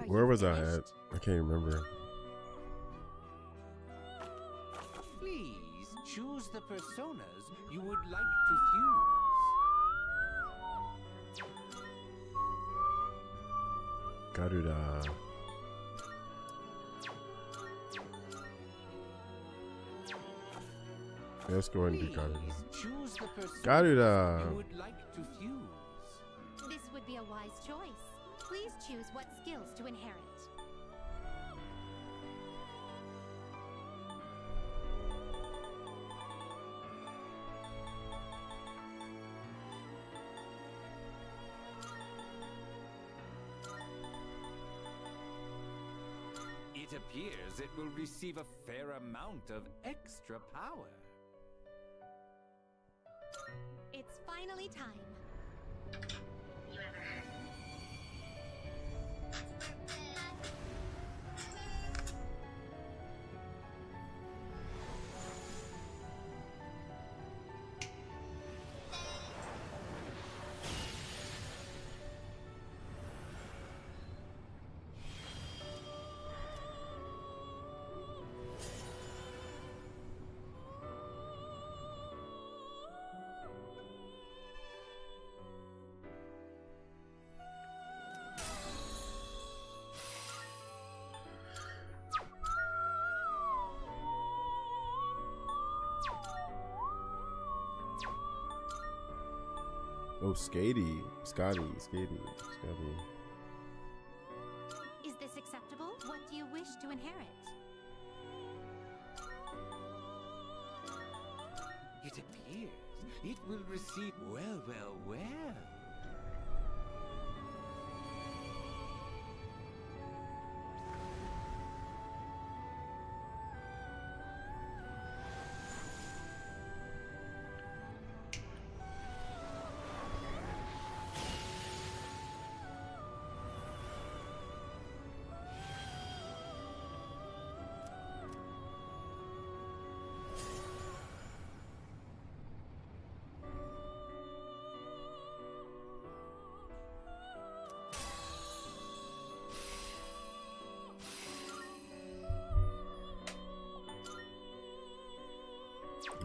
Where was I at? I can't remember. Please choose the personas you would like to fuse. Garuda. Let's go ahead and do Garuda. Choose the personas Garuda. you would like to fuse. This would be a wise choice. Please choose what skills to inherit. It appears it will receive a fair amount of extra power. It's finally time. Oh, Skatey. Scotty. Is this acceptable? What do you wish to inherit? It appears it will receive well.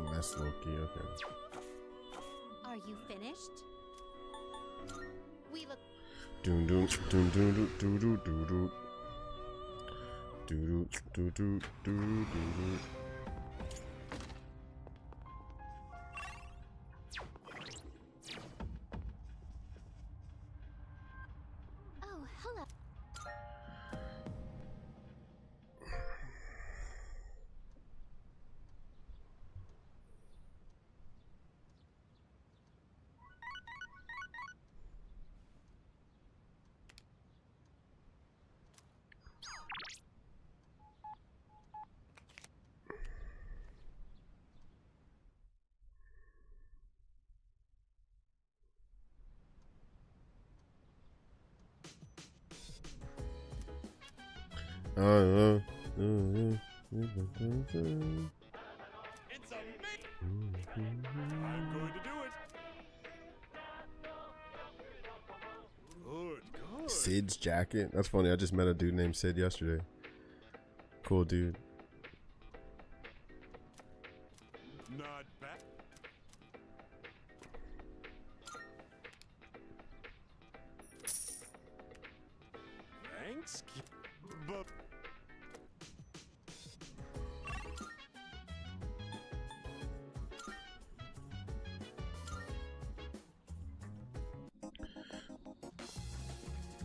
Oh, that's Loki. Okay. Are you finished? We look. Doom doom doom doom doom doom doom doom doom doom doom doom doom. Oh, hello. It's amazing. I'm going to do it. Good. Sid's jacket. That's funny. I just met a dude named Sid yesterday. Cool dude. Not bad. Thanks. But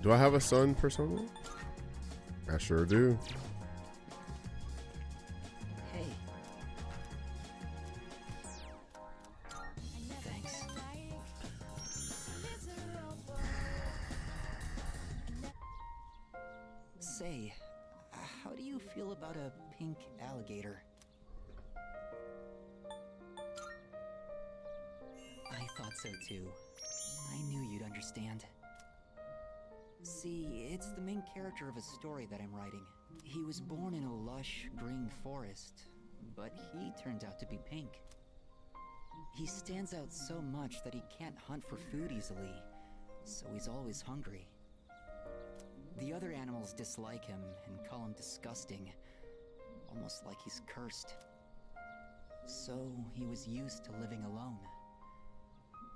Do I have a sun persona? I sure do. Hey. Thanks. feel about a pink alligator? I thought so too. I knew you'd understand. See, it's the main character of a story that I'm writing. He was born in a lush, green forest, but he turns out to be pink. He stands out so much that he can't hunt for food easily, so he's always hungry. The other animals dislike him and call him disgusting, almost like he's cursed. So he was used to living alone.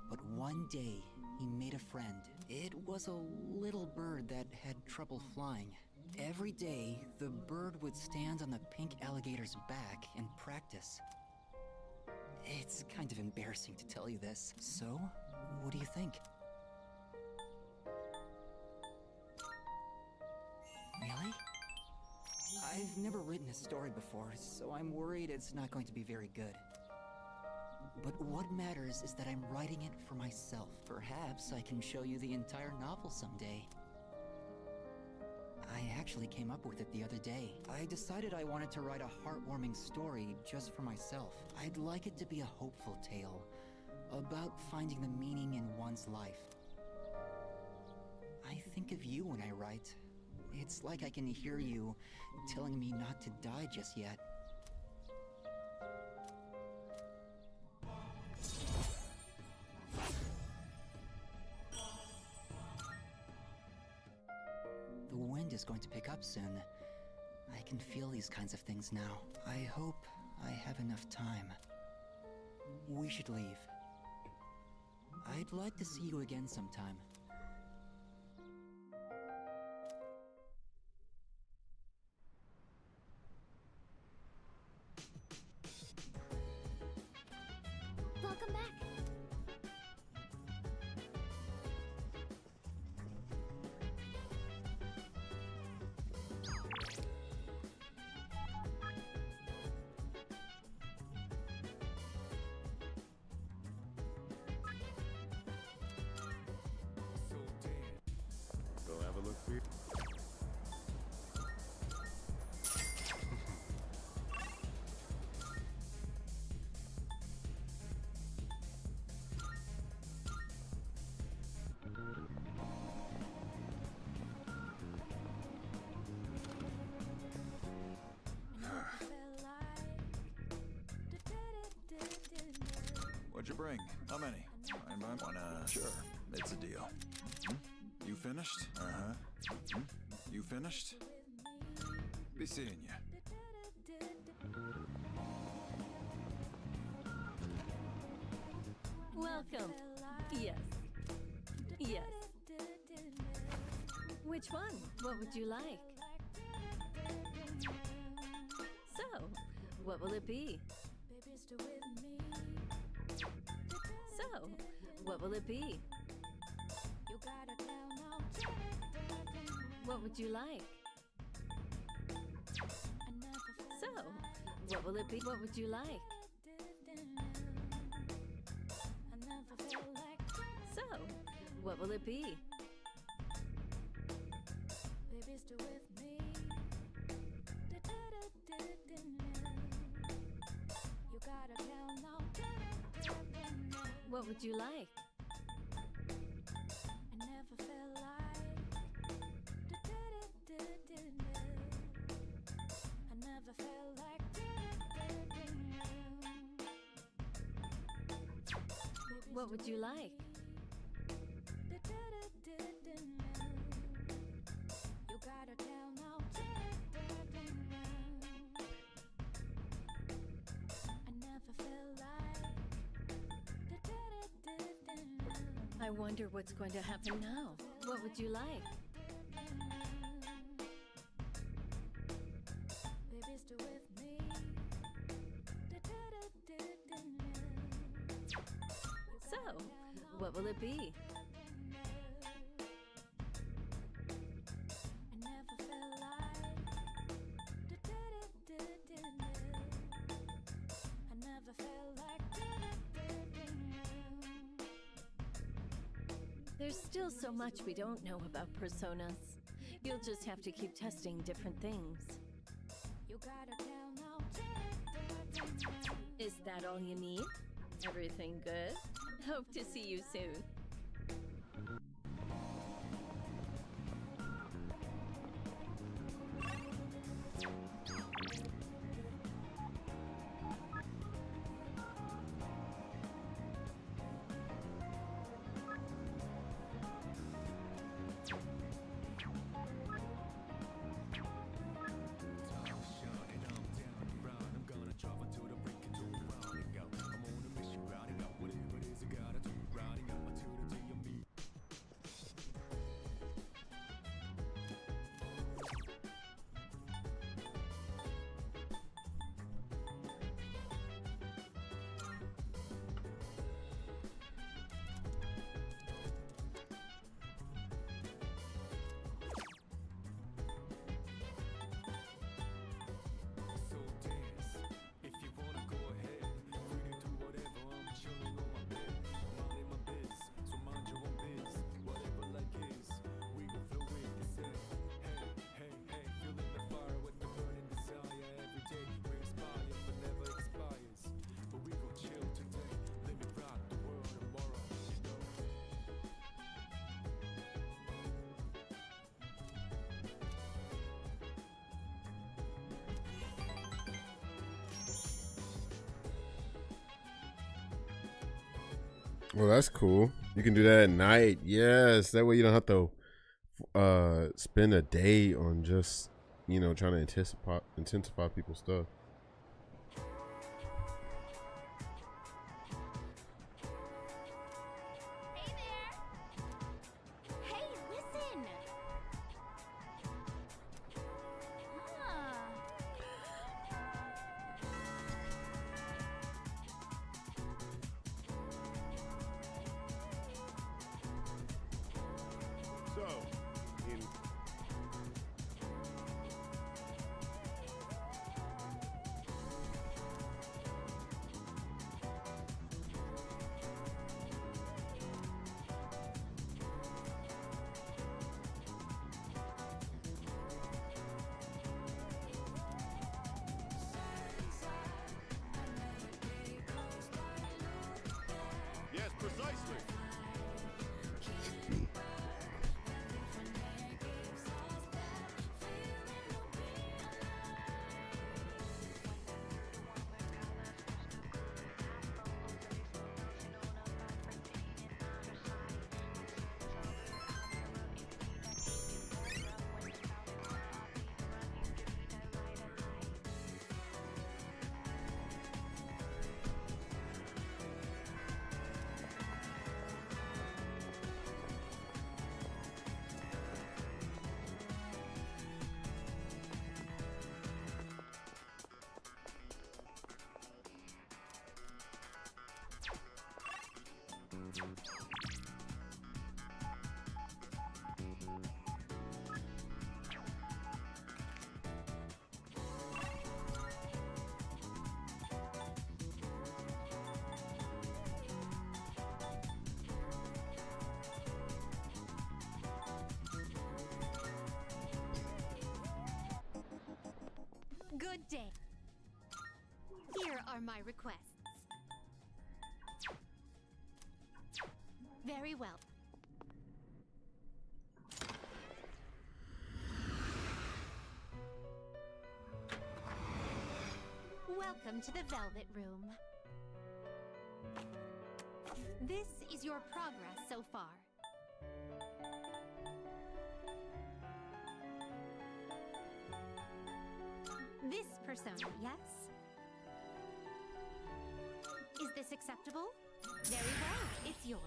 But one day, he made a friend. It was a little bird that had trouble flying. Every day, the bird would stand on the pink alligator's back and practice. It's kind of embarrassing to tell you this. So, what do you think? Really? I've never written a story before, so I'm worried it's not going to be very good. But what matters is that I'm writing it for myself. Perhaps I can show you the entire novel someday. I actually came up with it the other day. I decided I wanted to write a heartwarming story just for myself. I'd like it to be a hopeful tale about finding the meaning in one's life. I think of you when I write. It's like I can hear you telling me not to die just yet. The wind is going to pick up soon. I can feel these kinds of things now. I hope I have enough time. We should leave. I'd like to see you again sometime. Welcome back. Go have a look for you. What'd you bring? How many? I wanna... Sure, it's a deal. You finished? Uh-huh. You finished? Be seeing ya. Welcome. Yes. Yes. Which one? What would you like? So, what will it be? So, what will it be? What would you like? So, what will it be? What would you like? So, what will it be? What would you like? What would you like? I wonder what's going to happen now. What would you like? So, what will it be? There's still so much we don't know about personas. You'll just have to keep testing different things. Is that all you need? Everything good? Hope to see you soon. Well, that's cool. You can do that at night. Yes, that way you don't have to spend a day on just, you know, trying to intensify people's stuff. Hey there! Hey, listen! Ah. So, in yes, precisely. Good day. Here are my requests. Very well. Welcome to the Velvet Room. This is your progress so far. This persona, yes? Is this acceptable? Very well, it's yours.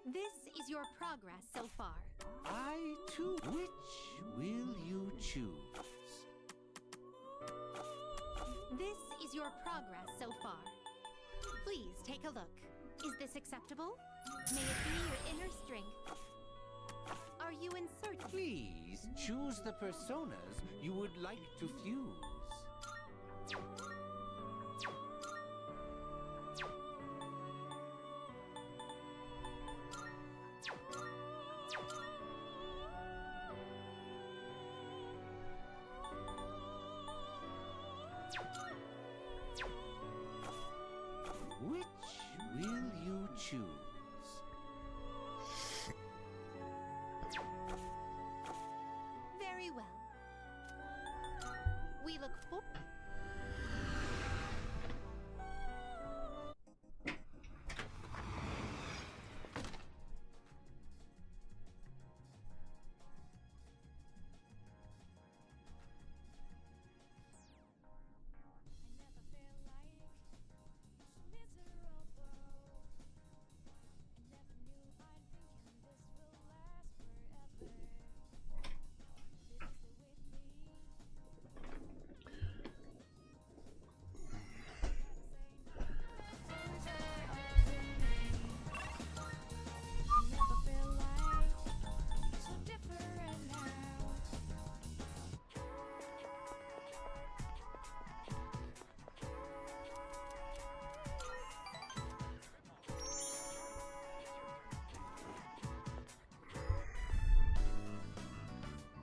This is your progress so far. I too. Which will you choose? This is your progress so far. Please take a look. Is this acceptable? May it be your inner strength. Are you in search? Please choose the personas you would like to fuse.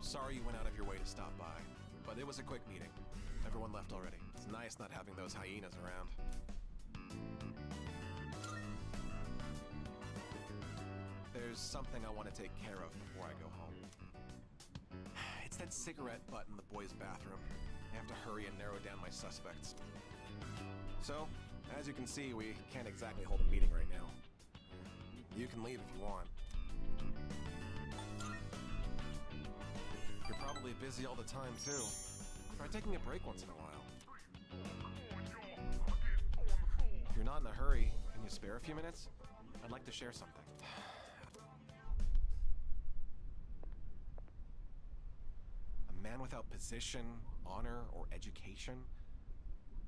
Sorry you went out of your way to stop by, but it was a quick meeting. Everyone left already. It's nice not having those hyenas around. There's something I want to take care of before I go home. It's that cigarette butt in the boys' bathroom. I have to hurry and narrow down my suspects. So, as you can see, we can't exactly hold a meeting right now. You can leave if you want. You're probably busy all the time, too. Try taking a break once in a while. If you're not in a hurry, can you spare a few minutes? I'd like to share something. A man without position, honor, or education?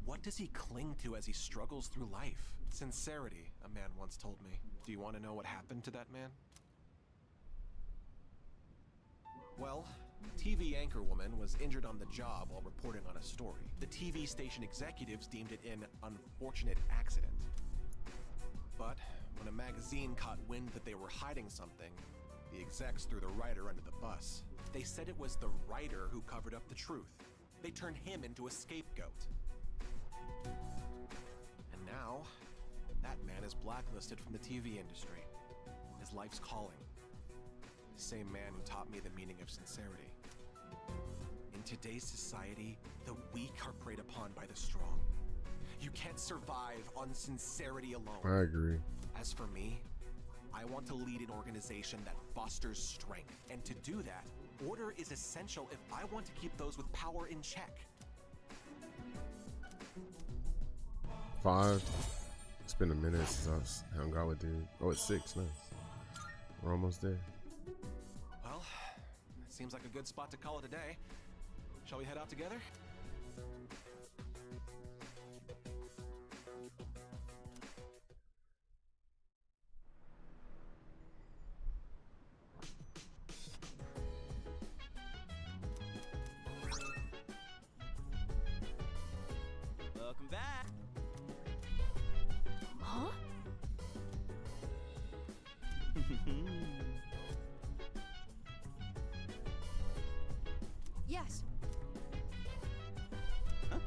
What does he cling to as he struggles through life? Sincerity, a man once told me. Do you want to know what happened to that man? Well, TV anchor woman was injured on the job while reporting on a story. The TV station executives deemed it an unfortunate accident. But when a magazine caught wind that they were hiding something, the execs threw the writer under the bus. They said it was the writer who covered up the truth. They turned him into a scapegoat. And now, that man is blacklisted from the TV industry. His life's calling. The same man who taught me the meaning of sincerity. In today's society, the weak are preyed upon by the strong. You can't survive on sincerity alone. I agree. As for me, I want to lead an organization that fosters strength. And to do that, order is essential if I want to keep those with power in check. 5. It's been a minute since I hung out with dude. Oh, it's 6 now. We're almost there. Well, it seems like a good spot to call it a day. Shall we head out together? Welcome back. Huh? Yes. Huh?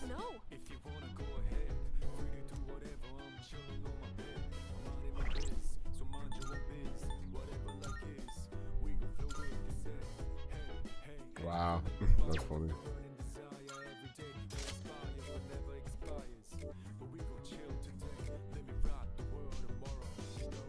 No. If you wanna go ahead, free to do whatever. I'm chilling on my bed. I'm minding my biz, so mind your own biz. Whatever luck is, we gon' flow with this. Hey, hey. Wow, that's funny. Burning desire every day. Inspire what never expires. But we gon' chill today. Let me rock the world tomorrow. You know.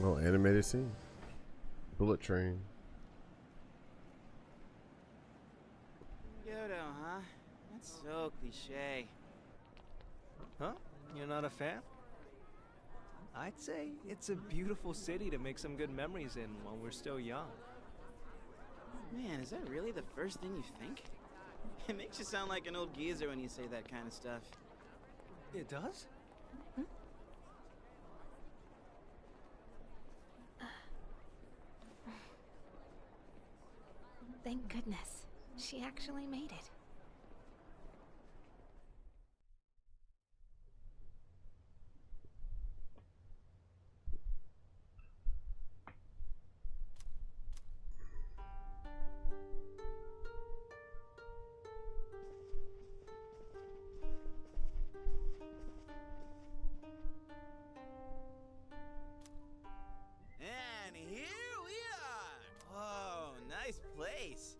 Oh, animated scene. Bullet train. Kyoto, huh? That's so cliche. Huh? You're not a fan? I'd say it's a beautiful city to make some good memories in while we're still young. Man, is that really the first thing you think? It makes you sound like an old geezer when you say that kind of stuff. It does? Thank goodness. She actually made it. And here we are! Whoa, nice place!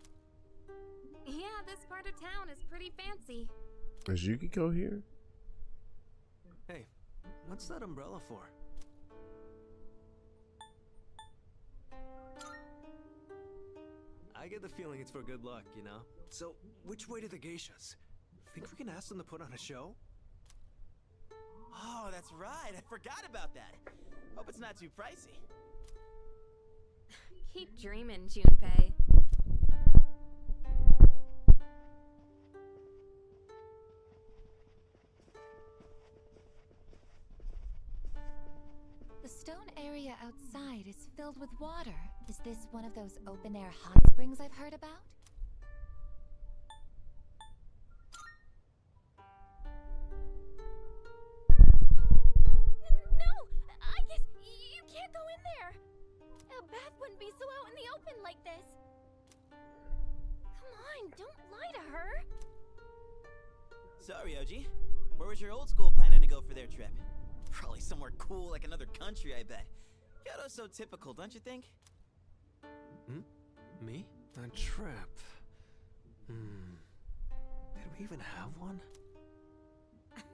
Yeah, this part of town is pretty fancy. Is Yukiko here? Hey, what's that umbrella for? I get the feeling it's for good luck, you know? So, which way to the geishas? Think we can ask them to put on a show? Oh, that's right. I forgot about that. Hope it's not too pricey. Keep dreaming, Junpei. The stone area outside is filled with water. Is this one of those open-air hot springs I've heard about? No! I guess you can't go in there! A bath wouldn't be so out in the open like this. Come on, don't lie to her. So, Ryoji, where was your old school planning to go for their trip? Probably somewhere cool like another country, I bet. Kyoto's so typical, don't you think? Me? A trip? Did we even have one?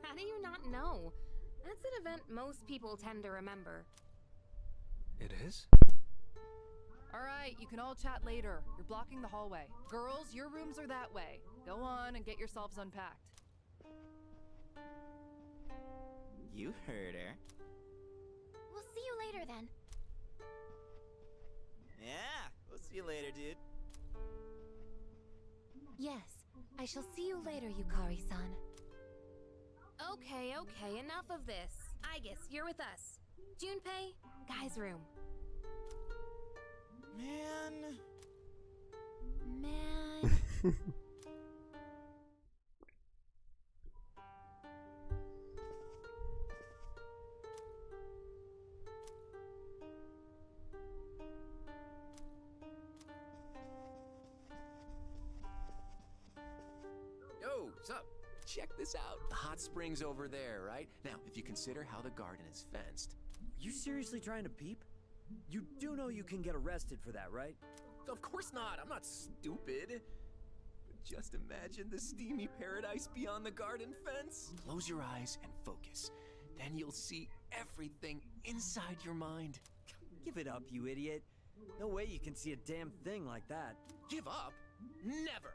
How do you not know? That's an event most people tend to remember. It is? Alright, you can all chat later. You're blocking the hallway. Girls, your rooms are that way. Go on and get yourselves unpacked. You heard her. We'll see you later then. Yeah, we'll see you later, dude. Yes, I shall see you later, Yukari-san. Okay, enough of this. I guess you're with us. Junpei, guy's room. Man. Yo, what's up? Check this out. The hot spring's over there, right? Now, if you consider how the garden is fenced. You seriously trying to peep? You do know you can get arrested for that, right? Of course not. I'm not stupid. But just imagine the steamy paradise beyond the garden fence. Close your eyes and focus. Then you'll see everything inside your mind. Give it up, you idiot. No way you can see a damn thing like that. Give up? Never.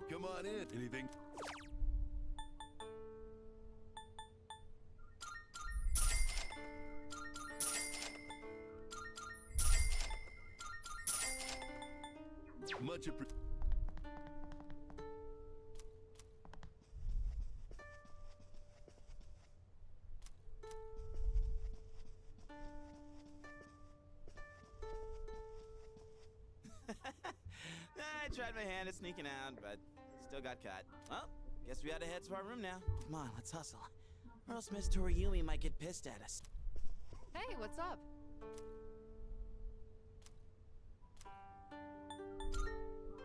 Come on in. Anything? Much appreciated. I tried my hand at sneaking out, but still got caught. Well, guess we gotta head to our room now. Come on, let's hustle. Or else Miss Toriyumi might get pissed at us. Hey, what's up?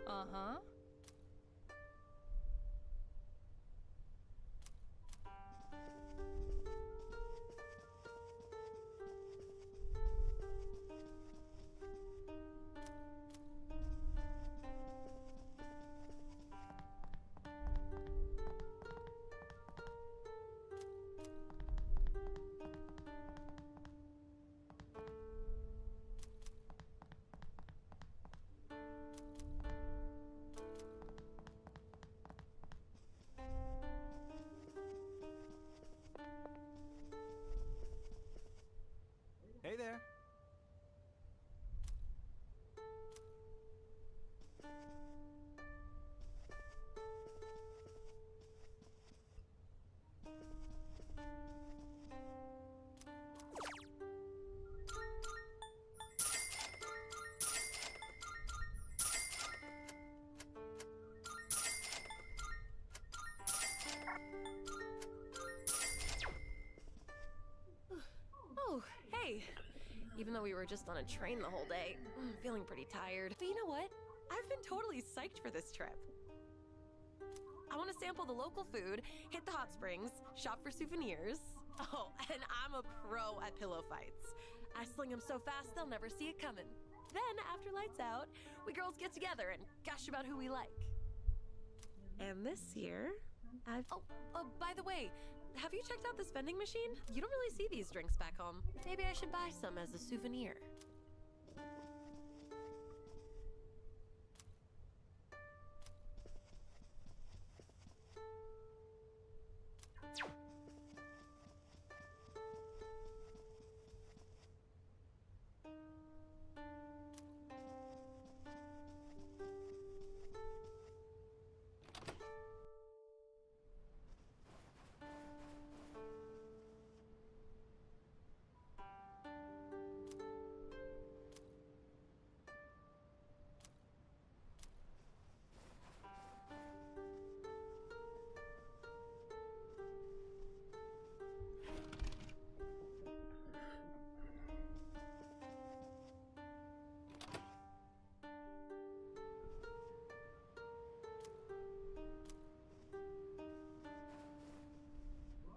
Uh-huh. Oh, hey. Even though we were just on a train the whole day, I'm feeling pretty tired. But you know what? I've been totally psyched for this trip. I want to sample the local food, hit the hot springs, shop for souvenirs. Oh, and I'm a pro at pillow fights. I sling them so fast they'll never see it coming. Then, after lights out, we girls get together and gush about who we like. And this year, I've... Oh, by the way, have you checked out this vending machine? You don't really see these drinks back home. Maybe I should buy some as a souvenir.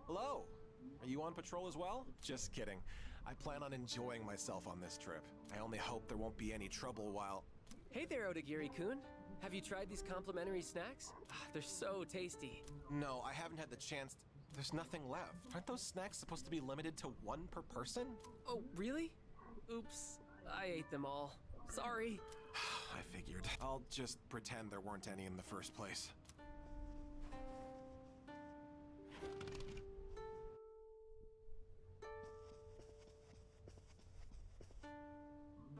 Hello! Are you on patrol as well? Just kidding. I plan on enjoying myself on this trip. I only hope there won't be any trouble while... Hey there, Odagiri-kun. Have you tried these complimentary snacks? They're so tasty. No, I haven't had the chance. There's nothing left. Aren't those snacks supposed to be limited to one per person? Oh, really? Oops. I ate them all. Sorry. I figured. I'll just pretend there weren't any in the first place.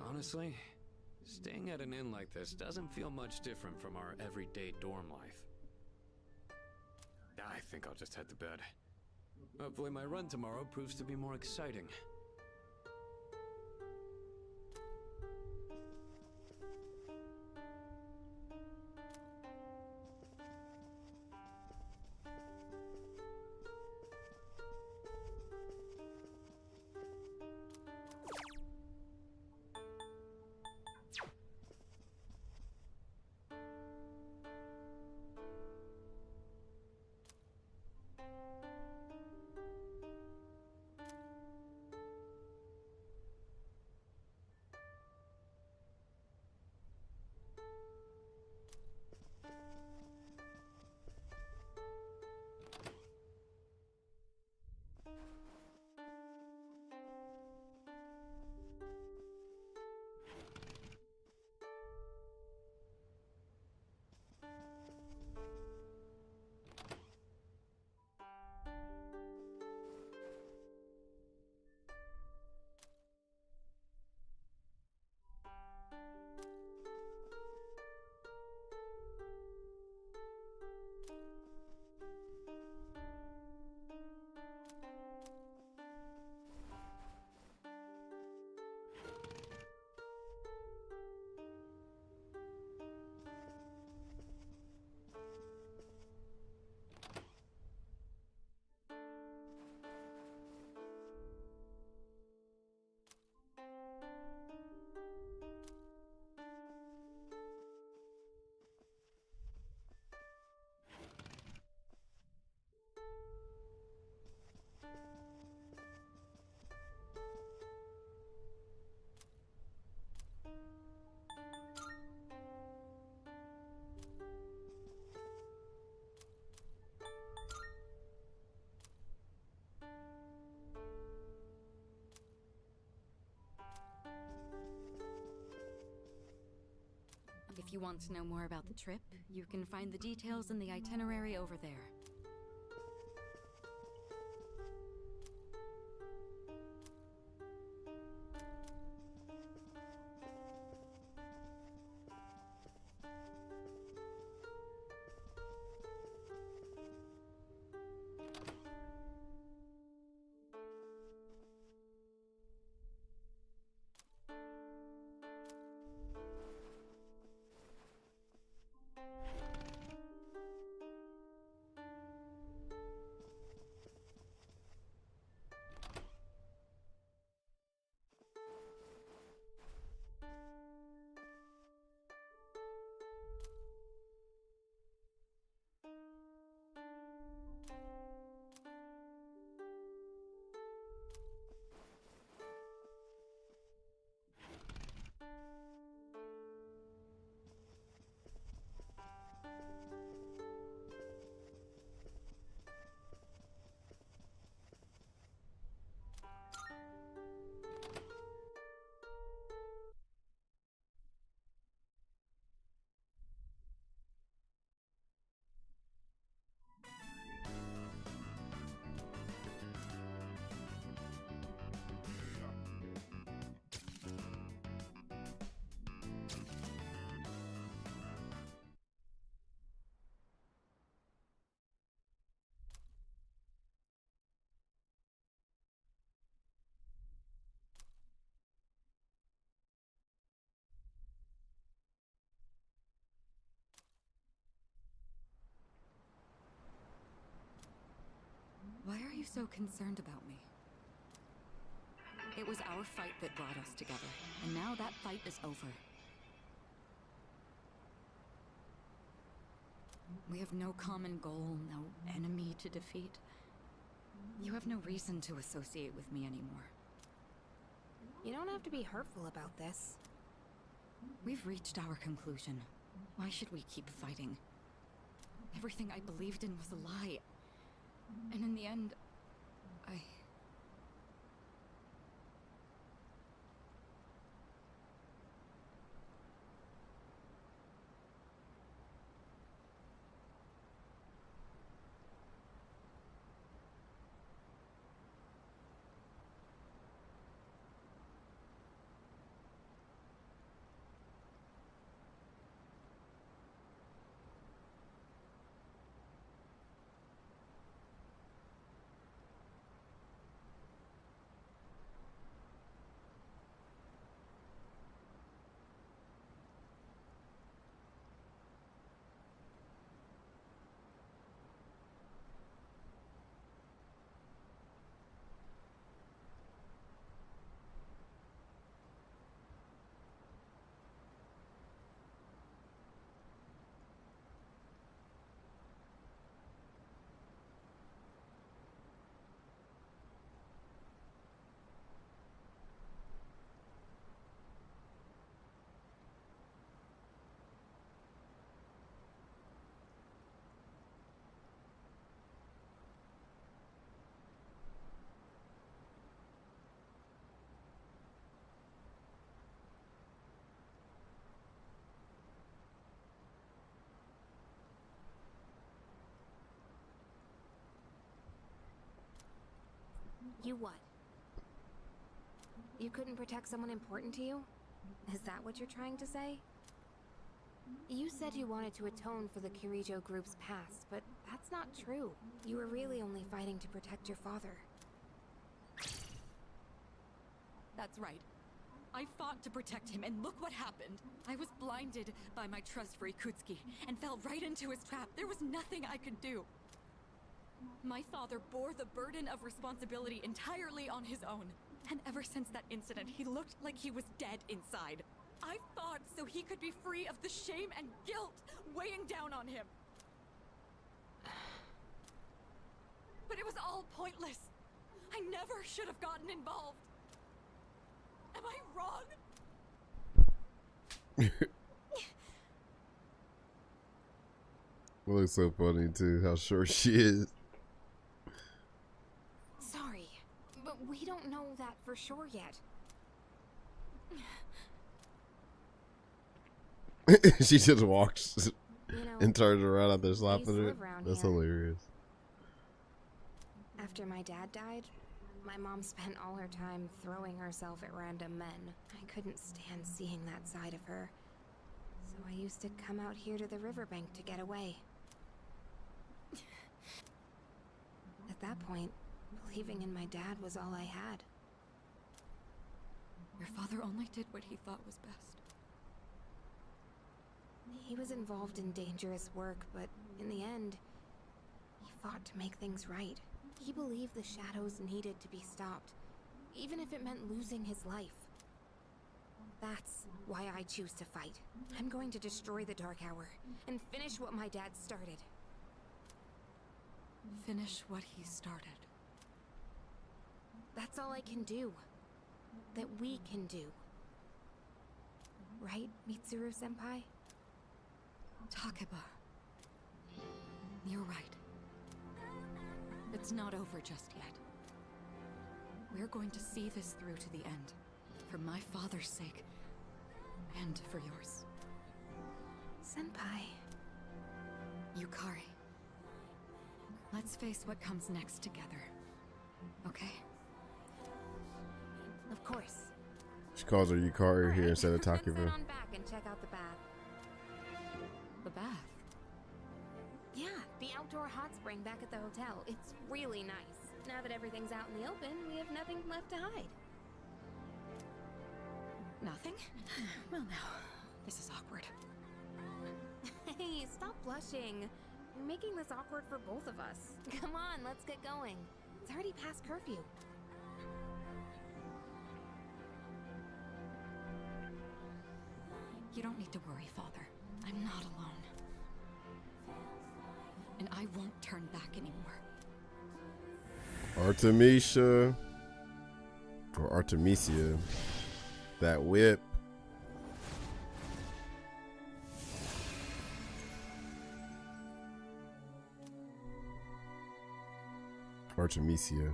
Honestly, staying at an inn like this doesn't feel much different from our everyday dorm life. I think I'll just head to bed. Hopefully my run tomorrow proves to be more exciting. If you want to know more about the trip, you can find the details in the itinerary over there. you so concerned about me? It was our fight that brought us together, and now that fight is over. We have no common goal, no enemy to defeat. You have no reason to associate with me anymore. You don't have to be hurtful about this. We've reached our conclusion. Why should we keep fighting? Everything I believed in was a lie. And in the end, You what? You couldn't protect someone important to you? Is that what you're trying to say? You said you wanted to atone for the Kirijo group's past, but that's not true. You were really only fighting to protect your father. that's right. I fought to protect him, and look what happened. I was blinded by my trust for Ikutsuki, and fell right into his trap. There was nothing I could do. My father bore the burden of responsibility entirely on his own. And ever since that incident, he looked like he was dead inside. I fought so he could be free of the shame and guilt weighing down on him. But it was all pointless. I never should have gotten involved. Am I wrong? It looks so funny too, how short she is. Sorry, but we don't know that for sure yet. She just walks and turns around after slapping these her. live around That's here. hilarious. After my dad died, my mom spent all her time throwing herself at random men. I couldn't stand seeing that side of her. So I used to come out here to the riverbank to get away. At that point, believing in my dad was all I had. Your father only did what he thought was best. He was involved in dangerous work, but in the end, he fought to make things right. He believed the shadows needed to be stopped, even if it meant losing his life. That's why I choose to fight. I'm going to destroy the Dark Hour and finish what my dad started. Finish what he started. That's all I can do. That we can do. Right, Mitsuru-senpai? Takeba. You're right. It's not over just yet. We're going to see this through to the end. For my father's sake. And for yours. Senpai. Yukari. Let's face what comes next together. Okay? Of course. She calls her Yukari here instead of Let's head Takeba. on back and check out the bath. The bath? Yeah, the outdoor hot spring back at the hotel. It's really nice. Now that everything's out in the open, we have nothing left to hide. Nothing? Well, now, this is awkward. Hey, stop blushing. You're making this awkward for both of us. Come on, let's get going. It's already past curfew. You don't need to worry, Father. I'm not alone. And I won't turn back anymore. Artemisia. Or Artemisia. That whip. Artemisia.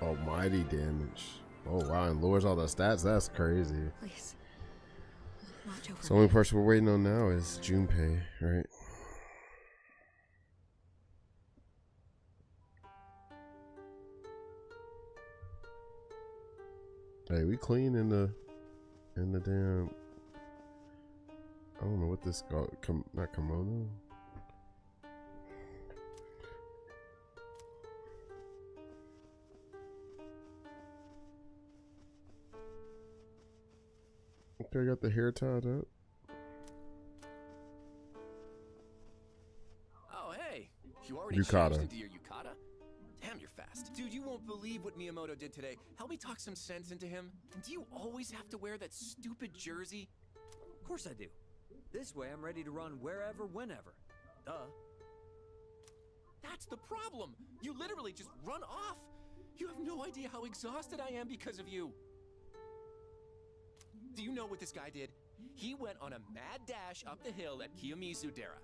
Almighty damage. Oh wow, and lowers all the stats. That's crazy. Please. Watch over So the only person we're waiting on now is Junpei, right? Hey, we clean in the damn. I don't know what this called. Not kimono. Okay, I got the hair tied up. Oh, hey. You already Yukata. changed into your yukata? Damn, you're fast. Dude, you won't believe what Miyamoto did today. Help me talk some sense into him. And do you always have to wear that stupid jersey? Of course I do. This way I'm ready to run wherever, whenever. Duh. That's the problem. You literally just run off. You have no idea how exhausted I am because of you. Do you know what this guy did? He went on a mad dash up the hill at Kiyomizu Dera.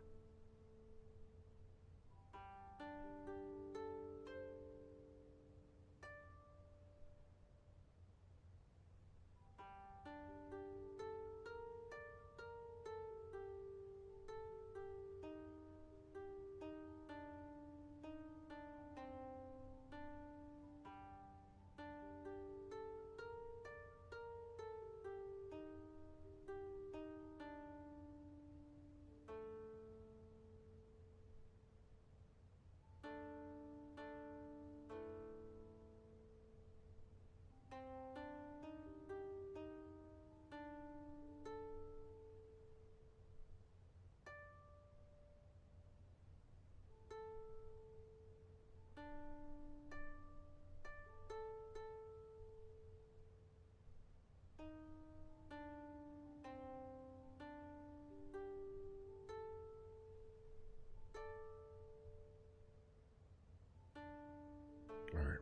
Alright.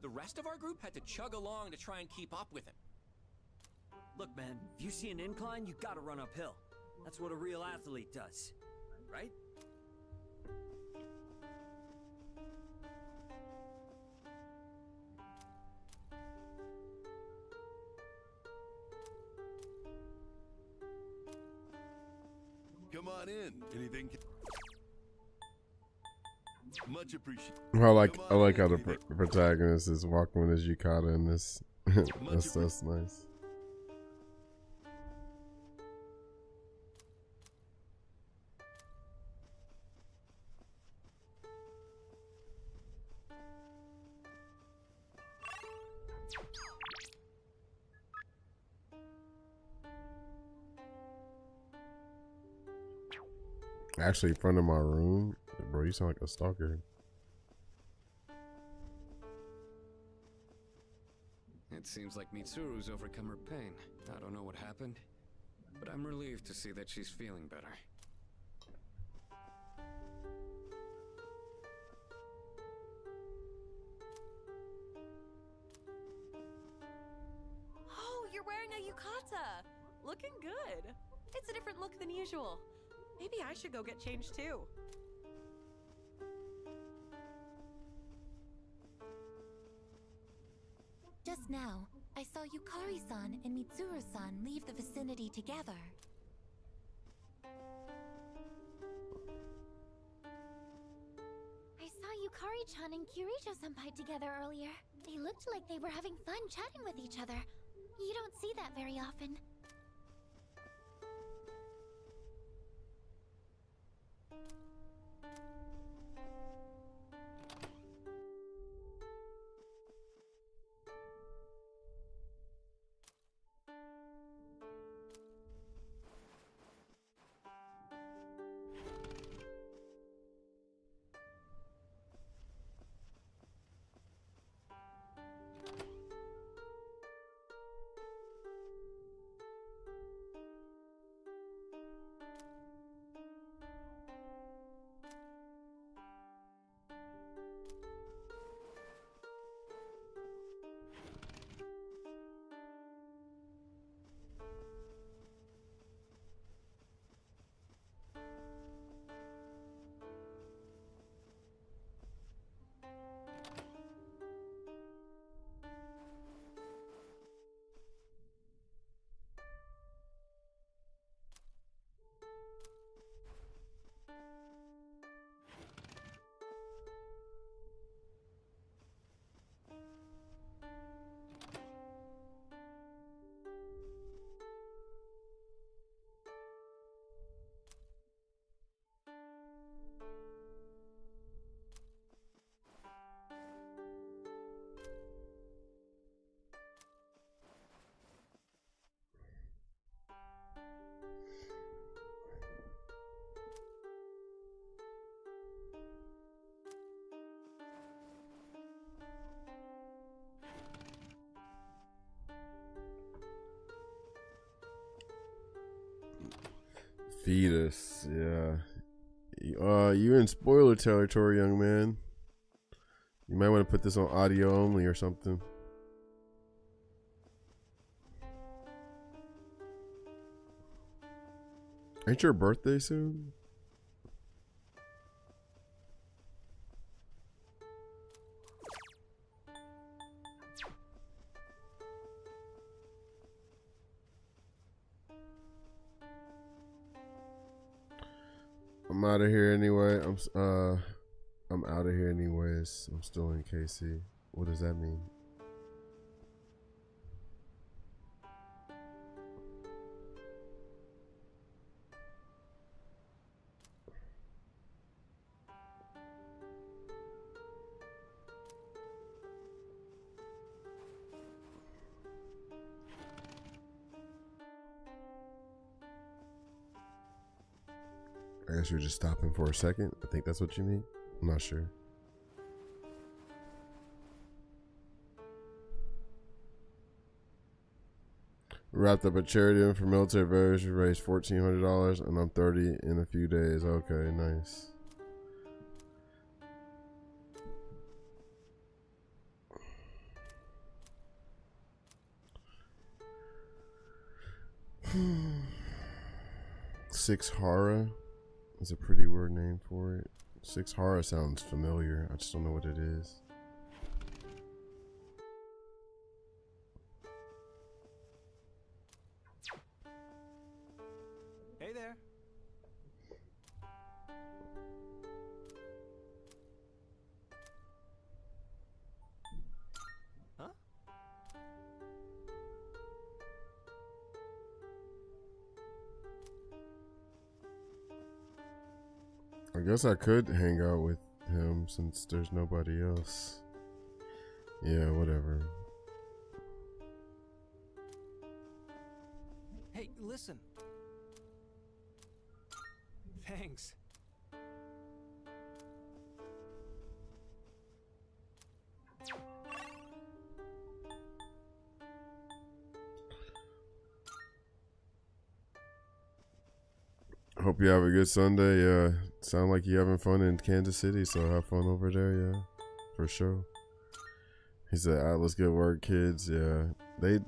The rest of our group had to chug along to try and keep up with him. Look, man, if you see an incline, you gotta run uphill. That's what a real athlete does. Right? Come on in. Anything? Much appreciated. I like how the protagonist is walking with his yukata in this. that's nice. Actually, in front of my room, bro. You sound like a stalker. It seems like Mitsuru's overcome her pain. I don't know what happened, but I'm relieved to see that she's feeling better. Oh, you're wearing a yukata. Looking good. It's a different look than usual. Maybe I should go get changed too. Just now, I saw Yukari-san and Mitsuru-san leave the vicinity together. I saw Yukari-chan and Kirijo-senpai together earlier. They looked like they were having fun chatting with each other. You don't see that very often. Fetus, yeah. You're in spoiler territory, young man. You might want to put this on audio only or something. Ain't your birthday soon? I'm out of here anyway. I'm out of here anyways. I'm still in KC. What does that mean? I guess you're just stopping for a second. I think that's what you mean. I'm not sure. Wrapped up a charity event for military veterans. We raised $1,400 and I'm 30 in a few days. Okay, nice. Six Hara is a pretty word name for it. Six Hara sounds familiar. I just don't know what it is. Hey there. Huh? I guess I could hang out with him since there's nobody else. Yeah, whatever. Hey, listen. Thanks. Hope you have a good Sunday. Yeah, sound like you're having fun in Kansas City, so have fun over there. Yeah, for sure. He said, "Atlas, good work, kids." Yeah, they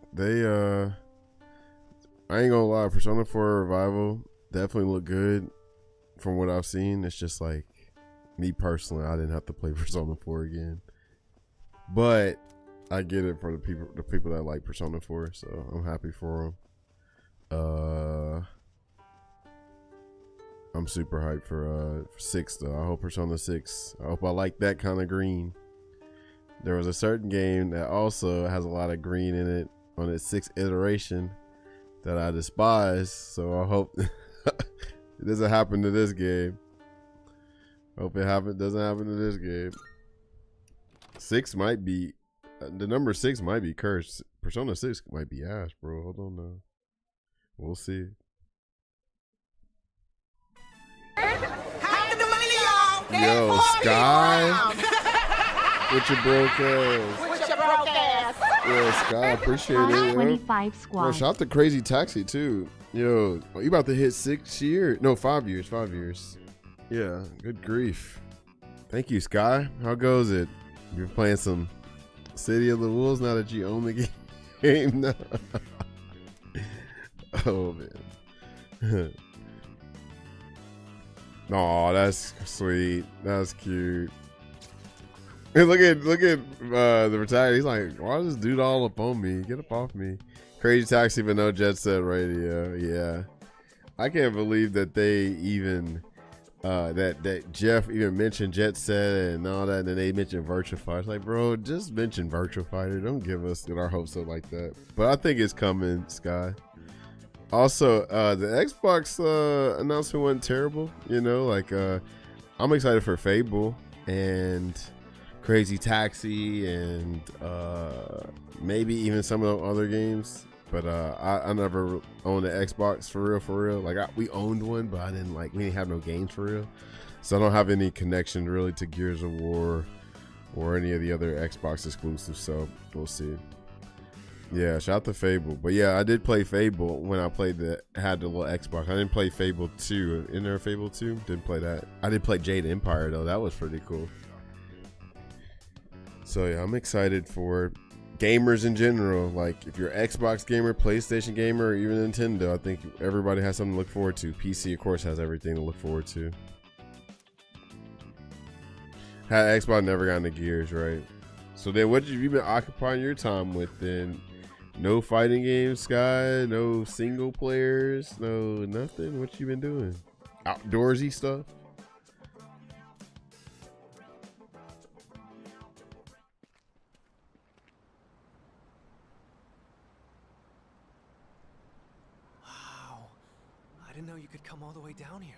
I ain't gonna lie, Persona 4 Revival definitely look good from what I've seen. It's just like me personally, I didn't have to play Persona 4 again, but I get it for the people that like Persona 4, so I'm happy for them. I'm super hyped for 6 though. I hope Persona 6. I hope I like that kind of green. There was a certain game that also has a lot of green in it on its 6th iteration that I despise. So I hope it doesn't happen to this game. Hope it doesn't happen to this game. 6 might be the number 6 might be cursed. Persona 6 might be ass, bro. Hold on now. We'll see. Yo, Sky, with your broke ass. With your broke ass. Yo, Sky, appreciate it. Yo. 25 squad. Yo, shout out to Crazy Taxi too. Yo, you about to hit 6 years? No, 5 years. 5 years. Yeah, good grief. Thank you, Sky. How goes it? You're playing some City of the Wolves now that you own the game. No. Oh man. Oh, that's sweet. That's cute. Hey, look at the protagonist. He's like, why is this dude all up on me? Get up off me. Crazy Taxi, but no Jet Set Radio. Yeah, I can't believe that they even that Jeff even mentioned Jet Set and all that, and then they mentioned Virtua Fighter. It's like, bro, just mention Virtua Fighter. Don't give us our hopes up like that. But I think it's coming, Sky. Also, the Xbox announcement wasn't terrible. You know, like I'm excited for Fable and Crazy Taxi and maybe even some of the other games. But I never owned an Xbox for real. Like we owned one, but we didn't have no games for real. So I don't have any connection really to Gears of War or any of the other Xbox exclusives. So we'll see. Yeah, shout out to Fable. But yeah, I did play Fable when I played had the little Xbox. I didn't play Fable 2. In there, Fable 2? Didn't play that. I did play Jade Empire though. That was pretty cool. So yeah, I'm excited for gamers in general. Like if you're an Xbox gamer, PlayStation gamer, or even Nintendo, I think everybody has something to look forward to. PC of course has everything to look forward to. Had Xbox never got into Gears, right? So then what have you been occupying your time with then? No fighting games, Sky? No single players? No nothing? What you been doing? Outdoorsy stuff? Wow. I didn't know you could come all the way down here.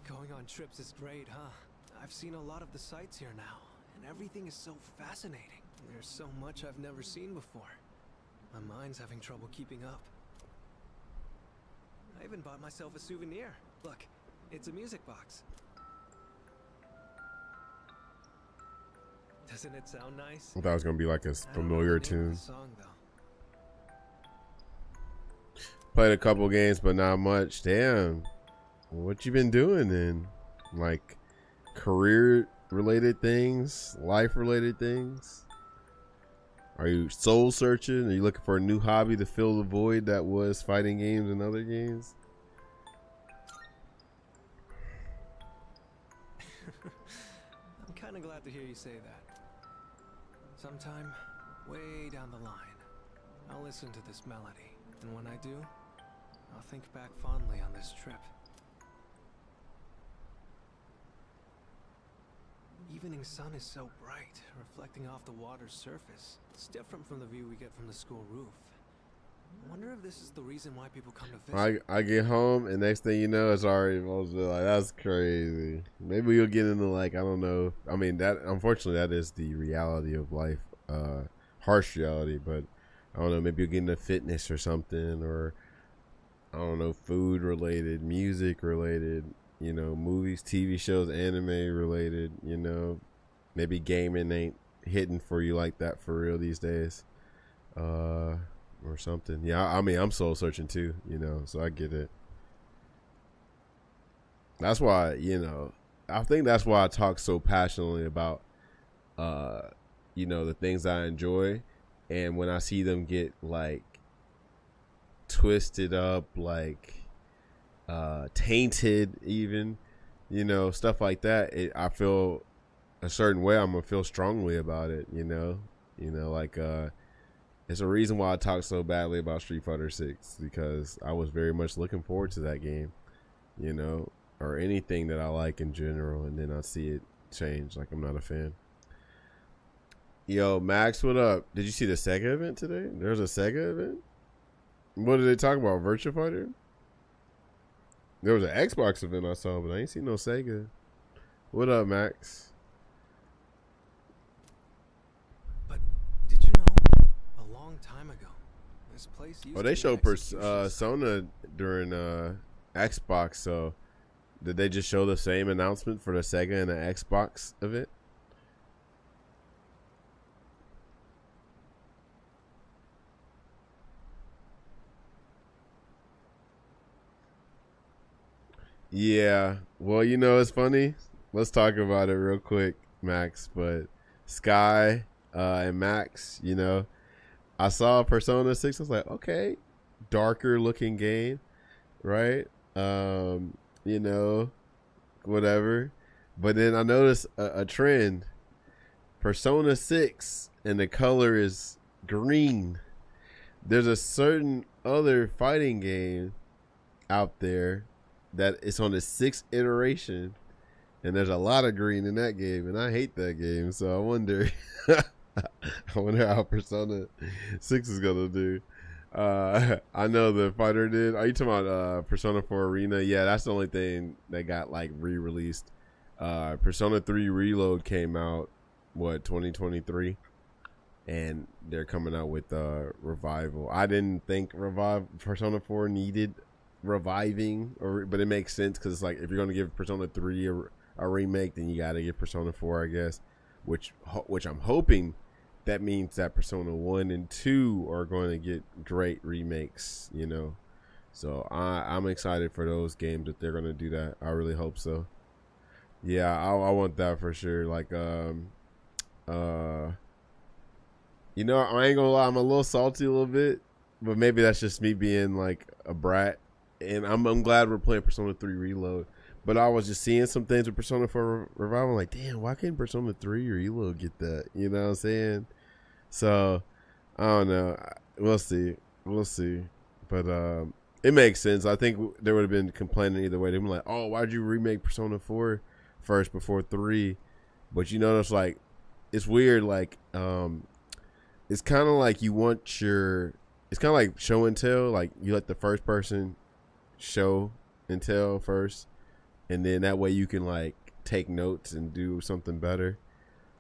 Going on trips is great, huh? I've seen a lot of the sights here now, and everything is so fascinating. There's so much I've never seen before. My mind's having trouble keeping up. I even bought myself a souvenir. Look, it's a music box. Doesn't it sound nice? I thought it was gonna be like a familiar tune. Song, Played a couple games, but not much. Damn. What you been doing then? Like career related things, life related things? Are you soul searching? Are you looking for a new hobby to fill the void that was fighting games and other games? I'm kind of glad to hear you say that. Sometime, way down the line, I'll listen to this melody, and when I do, I'll think back fondly on this trip. Evening sun is so bright, reflecting off the water's surface. It's different from the view we get from the school roof. I wonder if this is the reason why people come to visit. I get home and next thing you know it's already like that's crazy. Maybe you'll get into like I don't know. I mean that unfortunately that is the reality of life, harsh reality. But I don't know. Maybe you'll get into fitness or something, or I don't know, food related, music related. You know, movies, TV shows, anime related, you know, maybe gaming ain't hitting for you like that for real these days, or something. Yeah, I mean, I'm soul searching too, you know, so I get it. That's why, you know, I think that's why I talk so passionately about, you know, the things I enjoy. And when I see them get like twisted up, like, tainted even, you know, stuff like that, I feel a certain way. I'm gonna feel strongly about it, you know, like it's a reason why I talk so badly about Street Fighter 6, because I was very much looking forward to that game, you know, or anything that I like in general, and then I see it change. Like I'm not a fan. Yo, Max, what up? Did you see the Sega event today? There's a Sega event. What did they talk about? Virtua Fighter? There was an Xbox event I saw, but I ain't seen no Sega. What up, Max? But did you know, a long time ago, this place used They to showed be an execution Persona during Xbox, so did they just show the same announcement for the Sega and the Xbox event? Yeah, well, you know, it's funny. Let's talk about it real quick, Max. But Sky and Max, you know, I saw Persona 6. I was like, okay, darker looking game, right? You know, whatever. But then I noticed a trend. Persona 6 and the color is green. There's a certain other fighting game out there that it's on the 6th iteration, and there's a lot of green in that game, and I hate that game. So I wonder, how Persona 6 is gonna do. I know the fighter did. Are you talking about Persona 4 Arena? Yeah, that's the only thing that got like re-released. Persona 3 Reload came out 2023, and they're coming out with Revival. I didn't think Persona 4 needed reviving, but it makes sense because it's like if you're gonna give Persona 3 a remake, then you gotta give Persona 4, I guess. Which I'm hoping that means that Persona 1 and 2 are going to get great remakes, you know. So I'm excited for those games that they're gonna do that. I really hope so. Yeah, I want that for sure. Like you know, I ain't gonna lie, I'm a little salty a little bit, but maybe that's just me being like a brat. And I'm glad we're playing Persona 3 Reload. But I was just seeing some things with Persona 4 Revival, like, damn, why couldn't Persona 3 Reload get that? You know what I'm saying? So I don't know. We'll see. We'll see. But it makes sense. I think there would have been complaining either way. They'd be like, oh, why'd you remake Persona 4 first before 3? But you notice, like, it's weird. Like, it's kind of like you want your, it's kind of like show and tell. Like, you let the first person show and tell first, and then that way you can, like, take notes and do something better.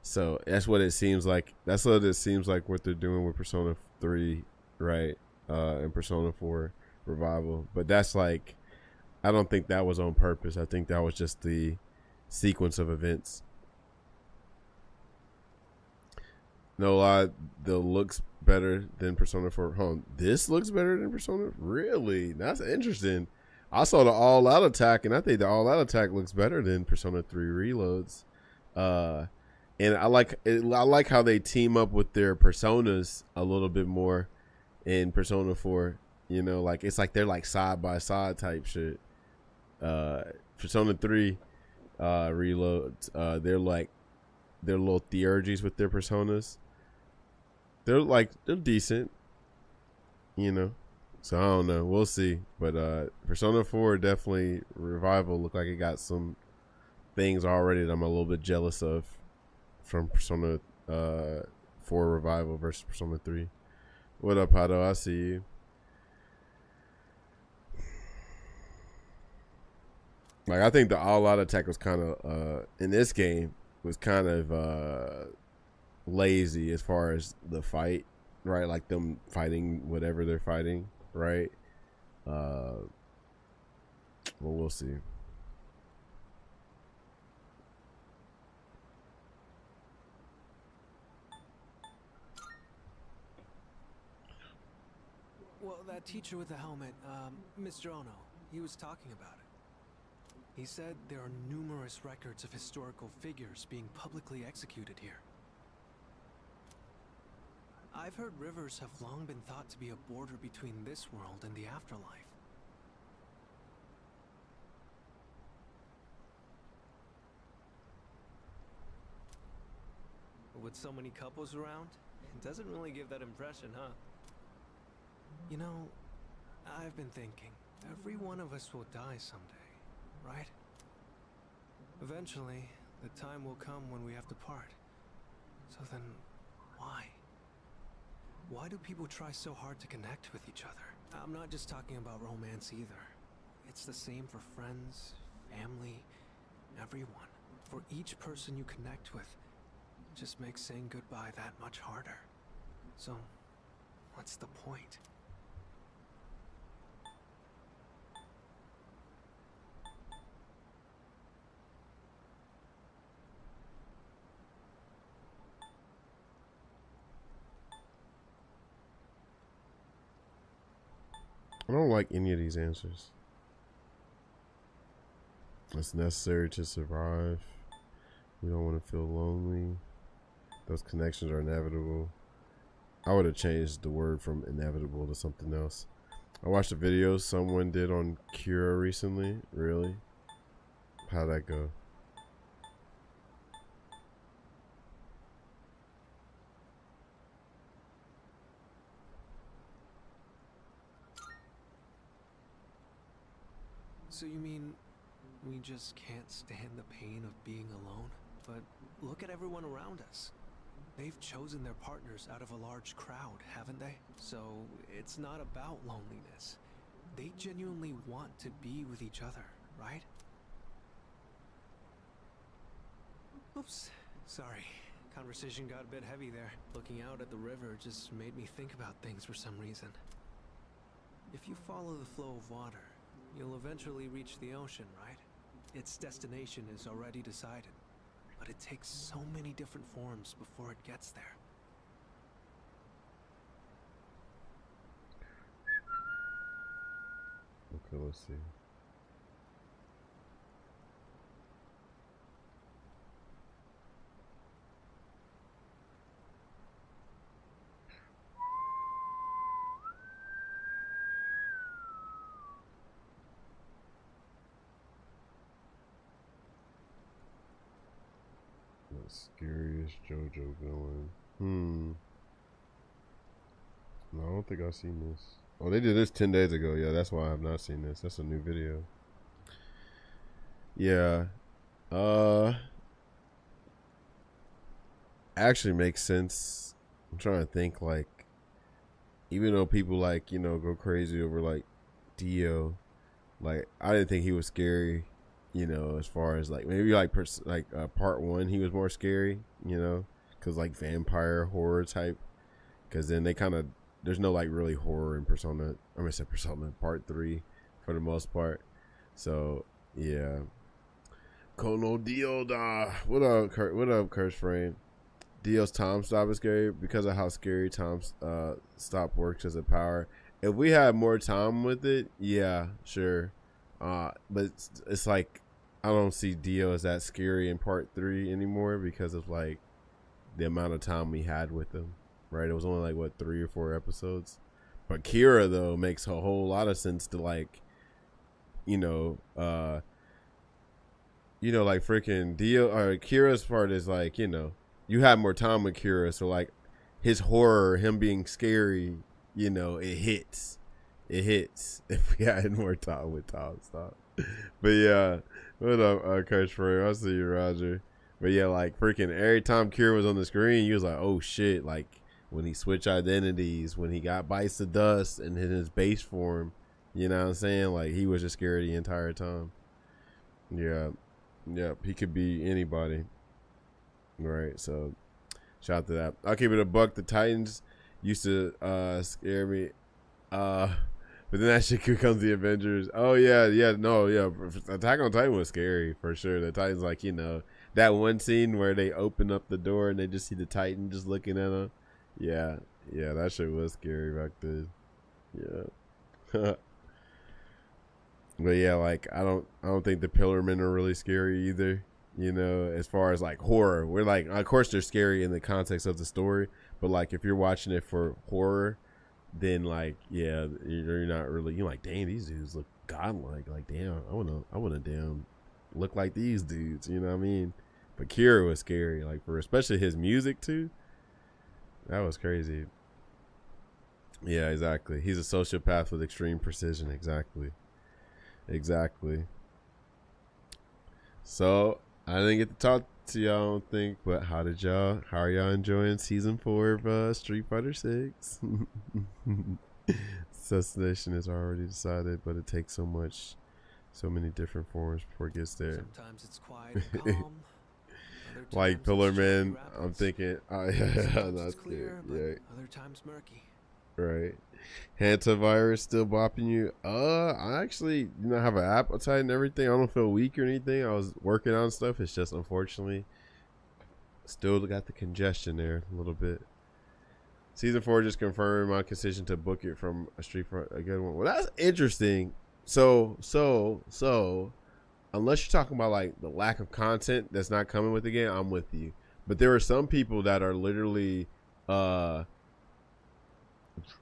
So that's what it seems like. That's what it seems like what they're doing with Persona 3, right? And Persona 4 Revival. But that's like, I don't think that was on purpose. I think that was just the sequence of events. No lie, the looks better than Persona 4. This looks better than Persona? Really? That's interesting. I saw the all-out attack, and I think the all-out attack looks better than Persona 3 Reloads. And I like how they team up with their personas a little bit more in Persona 4. You know, like it's like they're like side by side type shit. Persona 3 Reloads, they're like their little theurgies with their personas. They're decent, you know. So I don't know. We'll see. But Persona 4 definitely Revival looked like it got some things already that I'm a little bit jealous of from Persona 4 Revival versus Persona 3. What up, Hado? I see you. Like, I think the all-out attack was kind of in this game was kind of lazy as far as the fight, right? Like them fighting whatever they're fighting, right? Well, we'll see. Well, that teacher with the helmet, Mr. Ono, he was talking about it. He said there are numerous records of historical figures being publicly executed here. I've heard rivers have long been thought to be a border between this world and the afterlife. With so many couples around, it doesn't really give that impression, huh? You know, I've been thinking, every one of us will die someday, right? Eventually, the time will come when we have to part. So then, why? Why do people try so hard to connect with each other? I'm not just talking about romance either. It's the same for friends, family, everyone. For each person you connect with, it just makes saying goodbye that much harder. So, what's the point? I don't like any of these answers. It's necessary to survive. We don't want to feel lonely. Those connections are inevitable. I would have changed the word from inevitable to something else. I watched a video someone did on Cura recently. Really? How'd that go? So you mean we just can't stand the pain of being alone? But look at everyone around us. They've chosen their partners out of a large crowd, haven't they? So it's not about loneliness. They genuinely want to be with each other, right? Oops, sorry. Conversation got a bit heavy there. Looking out at the river just made me think about things for some reason. If you follow the flow of water, You'll eventually reach the ocean, right? Its destination is already decided, but it takes so many different forms before it gets there. Okay, let's see. The scariest JoJo villain. No, I don't think I've seen this. Oh, they did this 10 days ago. Yeah, that's why I have not seen this. That's a new video. Yeah. Actually makes sense. I'm trying to think, like, even though people, like, you know, go crazy over, like, Dio, like, I didn't think he was scary, you know, as far as, like, maybe, like, part 1, he was more scary, you know, because, like, vampire horror type, because then they kind of, there's no, like, really horror in Persona, I mean, Persona part 3, for the most part, so, yeah. Kono Dio da. What up, Curse Frame? Dio's time stop is scary because of how scary time stop works as a power. If we had more time with it, yeah, sure. But it's like I don't see Dio as that scary in part 3 anymore because of like the amount of time we had with him. Right? It was only like what 3 or 4 episodes. But Kira though makes a whole lot of sense to like, you know, like freaking Dio or Kira's part is like, you know, you have more time with Kira, so like his horror, him being scary, you know, it hits if we had more time with Tom Stop. But yeah, what up, Coach Frame? I see you, Roger. But yeah, like freaking every time Kira was on the screen, you was like, oh shit, like when he switched identities, when he got bites to dust and in his base form, you know what I'm saying? Like he was just scared the entire time. Yeah. Yep, he could be anybody. Right, so shout out to that. I'll keep it a buck. The Titans used to scare me. But then that shit becomes the Avengers. Oh yeah, Attack on Titan was scary for sure. The Titans, like, you know, that one scene where they open up the door and they just see the Titan just looking at them. Yeah, that shit was scary back then. Yeah. But yeah, like I don't think the Pillarmen are really scary either. You know, as far as like horror, we're like, of course they're scary in the context of the story, but like if you're watching it for horror, then like yeah, you're not really. You're like, dang, these dudes look godlike. Like damn, I wanna damn look like these dudes. You know what I mean? But Kira was scary, like for especially his music too. That was crazy. Yeah, exactly. He's a sociopath with extreme precision. Exactly. So I didn't get to talk to y'all, I don't think, but how are y'all enjoying season 4 of Street Fighter 6? Assassination is already decided, but it takes so many different forms before it gets there. Sometimes it's quiet and calm. Like Pillarman, I'm thinking that's clear, but other times murky. Right. Hantavirus still bopping you. I actually have an appetite and everything. I don't feel weak or anything. I was working on stuff. It's just unfortunately still got the congestion there a little bit. Season 4 just confirmed my decision to book it from a Street Fighter, a good one. Well, that's interesting. So unless you're talking about like the lack of content that's not coming with the game, I'm with you. But there are some people that are literally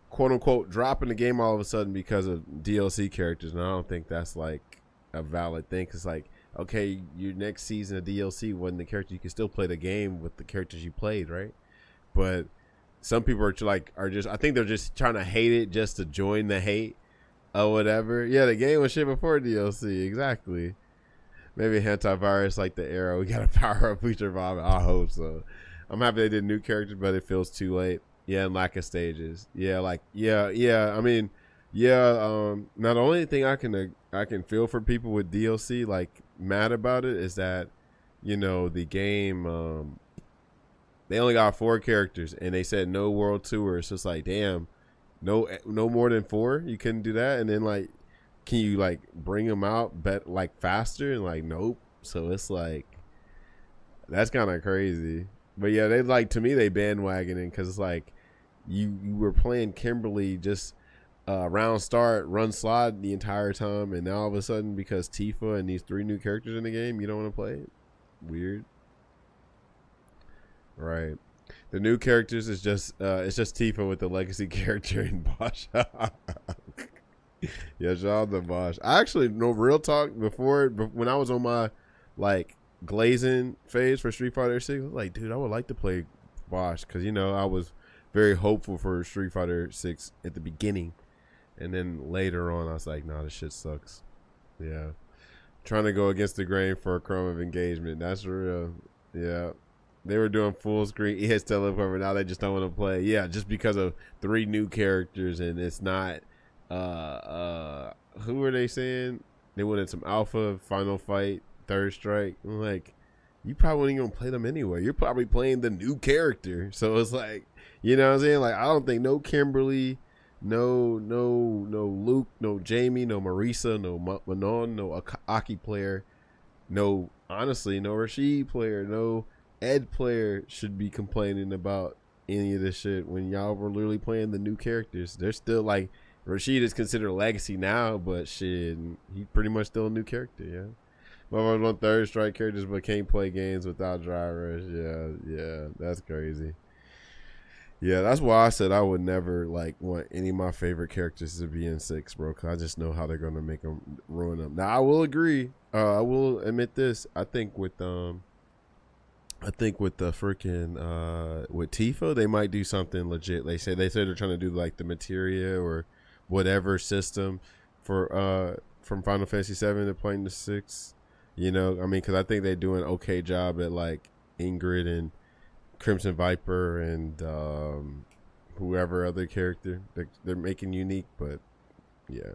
quote unquote dropping the game all of a sudden because of DLC characters, and I don't think that's like a valid thing. Cause like, okay, your next season of DLC wasn't the character, you can still play the game with the characters you played, right? But some people are just I think they're just trying to hate it just to join the hate or whatever. Yeah, the game was shit before DLC, exactly. Maybe Hantavirus like the arrow. We gotta power up Future Bob. I hope so. I'm happy they did new characters, but it feels too late. Yeah, and lack of stages. Yeah, like I mean, now the only thing I can feel for people with DLC like mad about it is that, you know, the game they only got 4 characters and they said no world tour. So it's like, damn, no more than 4. You couldn't do that, and then like can you like bring them out like faster? And like, nope. So it's like, that's kind of crazy. But yeah, they like, to me, they bandwagoning because it's like you were playing Kimberly just round start, run slide the entire time, and now all of a sudden because Tifa and these 3 new characters in the game, you don't want to play it. Weird. Right. The new characters is just it's just Tifa with the legacy character in Bosch. Yeah, shout out to Bosch. I actually, no, real talk, before when I was on my like glazing phase for Street Fighter 6, I was like, dude, I would like to play Bosch because, you know, I was very hopeful for Street Fighter 6 at the beginning, and then later on I was like, nah, this shit sucks. Yeah, trying to go against the grain for a Chrome of engagement, that's real. Yeah, they were doing full screen ES teleporter, now they just don't want to play. Yeah, just because of 3 new characters, and it's not who were they saying they wanted some alpha, final fight, third strike. I'm like, you probably wouldn't even play them anyway. You're probably playing the new character. So it's like, you know what I'm saying? Like, I don't think no Kimberly, no Luke, no Jamie, no Marisa, no Manon, no Aki player, no, honestly, no Rashid player, no Ed player should be complaining about any of this shit when y'all were literally playing the new characters. They're still like, Rashid is considered a legacy now, but shit, he pretty much still a new character, yeah. Motherfuckers on third strike characters but can't play games without dry rush. Yeah, that's crazy. Yeah, that's why I said I would never like want any of my favorite characters to be in 6, bro, because I just know how they're gonna make them, ruin them. Now I will agree. I will admit this. I think with the freaking with Tifa, they might do something legit. They say they're trying to do like the materia or whatever system for from Final Fantasy 7 to playing the 6. You know, I mean, because I think they do an okay job at like Ingrid and Crimson Viper and whoever other character they're making unique. But yeah,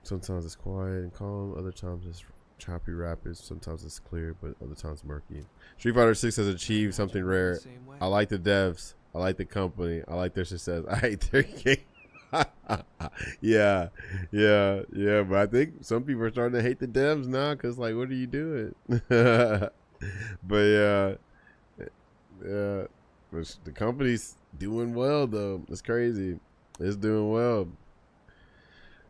sometimes it's quiet and calm, other times it's choppy rapids, sometimes it's clear, but other times murky. Street Fighter 6 has achieved something rare. I like the devs, I like the company, I like their success, I hate their game. yeah, but I think some people are starting to hate the devs now because, like, what are you doing? But yeah, but the company's doing well though. It's crazy. It's doing well.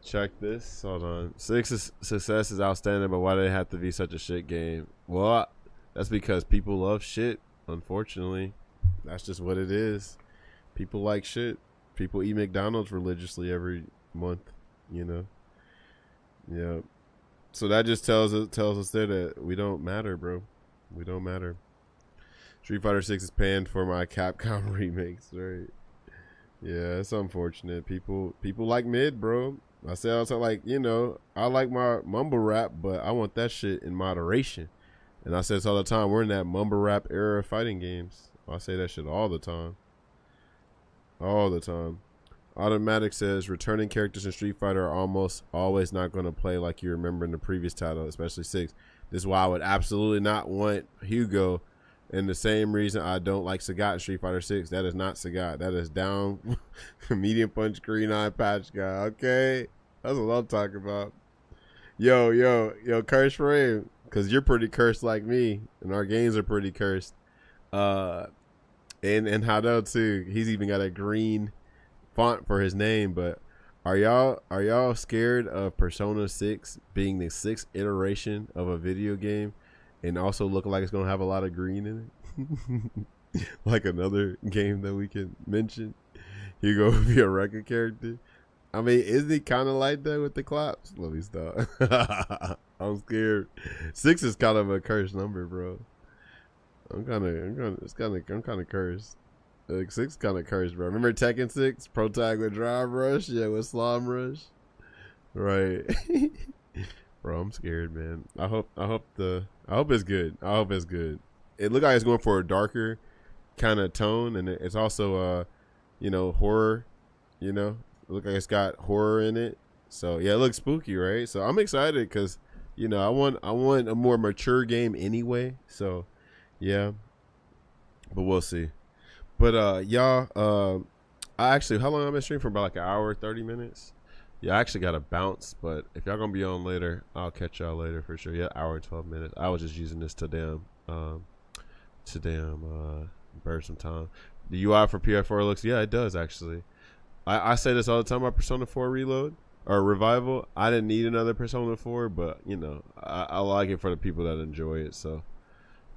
Check this. Hold on. 6's success is outstanding, but why do they have to be such a shit game? Well, that's because people love shit. Unfortunately, that's just what it is. People like shit. People eat McDonald's religiously every month, you know. Yeah. So that just tells us there that we don't matter, bro. We don't matter. Street Fighter 6 is panned for my Capcom remakes, right? Yeah, it's unfortunate. People like mid, bro. I say also, like, you know, I like my mumble rap, but I want that shit in moderation. And I say this all the time. We're in that mumble rap era of fighting games. I say that shit all the time. All the time. Automatic says returning characters in Street Fighter are almost always not going to play like you remember in the previous title, especially 6. This is why I would absolutely not want Hugo, and the same reason I don't like Sagat in Street Fighter 6. That is not Sagat. That is down medium punch green eye patch guy. Okay, that's what I'm talking about. Yo, curse frame, because you're pretty cursed like me, and our games are pretty cursed. And Hado too. He's even got a green font for his name. But are y'all scared of Persona 6 being the 6th iteration of a video game and also looking like it's gonna have a lot of green in it? Like another game that we can mention. Hugo would be a record character. I mean, isn't he kind of like that with the claps? Let me stop. I'm scared. 6 is kind of a cursed number, bro. I'm kind of cursed. Like 6 kind of cursed, bro. Remember Tekken 6? Pro Tag with Drive Rush? Yeah, with Slime Rush. Right. Bro, I'm scared, man. I hope it's good. I hope it's good. It looked like it's going for a darker kind of tone, and it's also you know, horror, you know. It look like it's got horror in it. So, yeah, it looks spooky, right? So, I'm excited cuz, you know, I want a more mature game anyway. So, yeah, but we'll see. But y'all, I actually, how long I've been streaming? For about like an hour, 30 minutes. Yeah, I actually got to bounce, but if y'all gonna be on later, I'll catch y'all later for sure. Yeah, hour and 12 minutes. I was just using this to burn some time. The UI for PR4 looks, yeah, it does actually. I say this all the time about Persona 4 Reload or Revival. I didn't need another Persona 4, but you know, I like it for the people that enjoy it. So,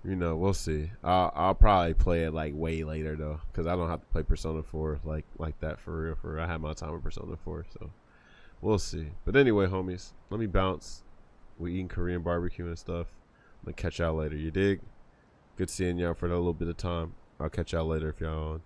you know, we'll see. I'll probably play it like way later though, because I don't have to play Persona 4 like that for real. I had my time with Persona 4, so we'll see. But anyway, homies, let me bounce. We eating Korean barbecue and stuff. I'm gonna catch y'all later. You dig? Good seeing y'all for a little bit of time. I'll catch y'all later if y'all on.